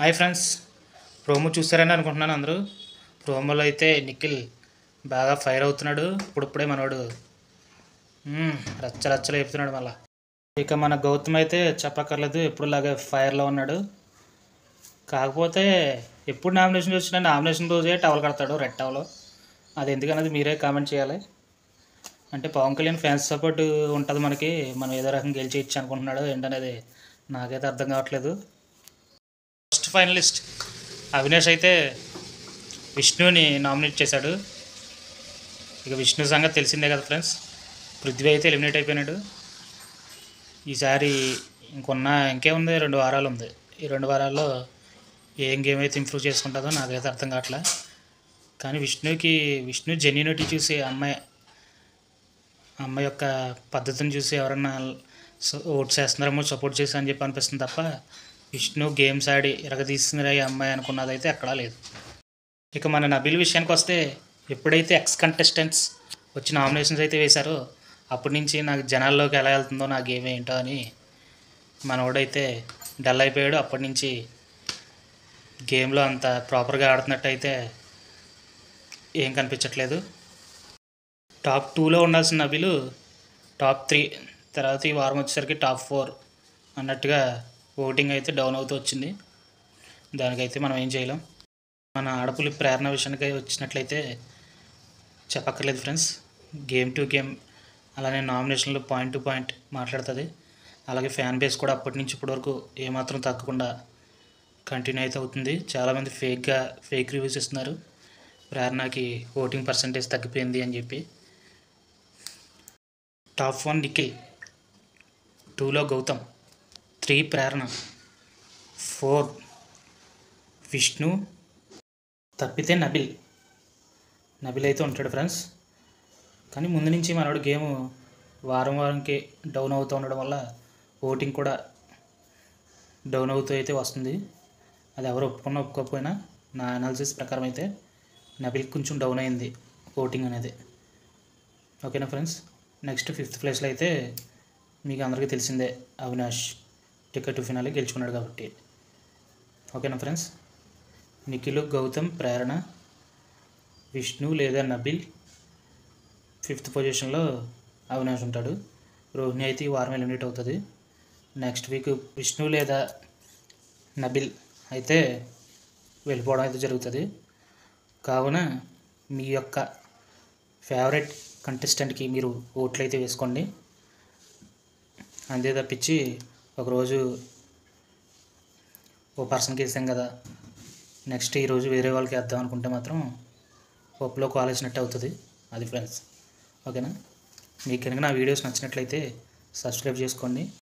Hi friends, promo చూస్తారని అనుకుంటున్నాను అందరూ. ప్రోమోలో అయితే నిఖిల్ బాగా ఫైర్ అవుతున్నాడు. ఇప్పుడిప్పుడే మనోడు రచ్చరచ్చలు చెప్తున్నాడు మళ్ళా. ఇక మన గౌతమ్ అయితే చెప్పక్కర్లేదు, ఎప్పుడులాగే ఫైర్లో ఉన్నాడు. కాకపోతే ఎప్పుడు నామినేషన్ వచ్చినా నామినేషన్ రోజే టవల్ కడతాడు, రెడ్ టవల్. అది ఎందుకనేది మీరే కామెంట్ చేయాలి. అంటే పవన్ కళ్యాణ్ ఫ్యాన్స్ సపోర్ట్ ఉంటుంది మనకి, మనం ఏదో రకంగా గెలిచేయచ్చు అనుకుంటున్నాడు ఏంటనేది నాకైతే అర్థం కావట్లేదు. ఫస్ట్ ఫైనలిస్ట్ అవినాష్ అయితే విష్ణుని నామినేట్ చేశాడు. ఇక విష్ణు సంగతి తెలిసిందే కదా ఫ్రెండ్స్. పృథ్వీ అయితే ఎలిమినేట్ అయిపోయినాడు. ఈసారి ఇంకేముంది, 2 వారాలు ఉంది. ఈ 2 వారాల్లో ఏం గేమ్ అయితే ఇంప్రూవ్ చేసుకుంటుందో నాకైతే అర్థం కావట్లే. కానీ విష్ణు జెన్యూనిటీ చూసి అమ్మాయి యొక్క పద్ధతిని చూసి ఎవరన్నా ఓట్స్ వేస్తున్నారేమో సపోర్ట్ చేసి అని చెప్పి అనిపిస్తుంది తప్ప విష్ణు గేమ్స్ ఆడి ఎరగదీస్తున్న ఈ అమ్మాయి అనుకున్నదైతే ఎక్కడా లేదు. ఇక మన నబిల్ విషయానికి వస్తే, ఎప్పుడైతే ఎక్స్ కంటెస్టెంట్స్ వచ్చి నామినేషన్స్ అయితే వేశారో అప్పటి నుంచి నాకు జనాల్లోకి ఎలా వెళ్తుందో నా గేమ్ ఏంటో అని మనోడైతే డల్ అయిపోయాడు. అప్పటి నుంచి గేమ్లో అంత ప్రాపర్గా ఆడుతున్నట్టు అయితే ఏం కనిపించట్లేదు. టాప్ 2లో ఉండాల్సిన నబిలు టాప్ 3, తర్వాత ఈ వారం వచ్చేసరికి టాప్ 4 అన్నట్టుగా ఓటింగ్ అయితే డౌన్ అవుతూ వచ్చింది. దానికైతే మనం ఏం చేయలేం. మన ఆడపులి ప్రేరణ విషయానికి వచ్చినట్లయితే చెప్పక్కర్లేదు ఫ్రెండ్స్. గేమ్ టు గేమ్ అలానే నామినేషన్లో పాయింట్ టు పాయింట్ మాట్లాడుతుంది. అలాగే ఫ్యాన్ బేస్ కూడా అప్పటి నుంచి ఇప్పటి వరకు ఏమాత్రం తగ్గకుండా కంటిన్యూ అయితే అవుతుంది. చాలామంది ఫేక్ రివ్యూస్ ఇస్తున్నారు, ప్రేరణకి ఓటింగ్ పర్సంటేజ్ తగ్గిపోయింది అని చెప్పి. టాప్ 1 నిఖిల్, 2లో గౌతమ్, 3 ప్రేరణ, 4 విష్ణు, తప్పితే నబిల్ అయితే ఉంటాడు ఫ్రెండ్స్. కానీ ముందు నుంచి మనోడు గేమ్ వారంకి డౌన్ అవుతూ ఉండడం వల్ల ఓటింగ్ కూడా డౌన్ అవుతూ అయితే వస్తుంది. అది ఎవరు ఒప్పుకోకపోయినా నా అనాలిసిస్ ప్రకారం అయితే నబిల్ కొంచెం డౌన్ అయింది ఓటింగ్ అనేది. ఓకేనా ఫ్రెండ్స్. నెక్స్ట్ 5th ప్లేస్లో అయితే మీకు అందరికీ తెలిసిందే, అవినాష్ టికెట్ టు ఫినాలే గెలుచుకున్నాడు కాబట్టి. ఓకేనా ఫ్రెండ్స్. నిఖిల్, గౌతమ్, ప్రేరణ, విష్ణు లేదా నబిల్, 5th పొజిషన్లో అవినాష్ ఉంటాడు. రోహిణి అయితే ఈ వారం ఎలిమినేట్ అవుతుంది. నెక్స్ట్ వీక్ విష్ణు లేదా నబిల్ అయితే వెళ్ళిపోవడం అయితే జరుగుతుంది. కావున మీ యొక్క ఫేవరెట్ కంటెస్టెంట్కి మీరు ఓట్లు అయితే వేసుకోండి. అంతే తప్పించి ఒకరోజు ఓ పర్సన్కి వేసాం కదా, నెక్స్ట్ ఈరోజు వేరే వాళ్ళకి వేద్దాం అనుకుంటే మాత్రం పప్పులో కాలేసినట్టు అవుతుంది. అది ఫ్రెండ్స్. ఓకేనా. మీకు కనుక నా వీడియోస్ నచ్చినట్లయితే సబ్స్క్రైబ్ చేసుకోండి.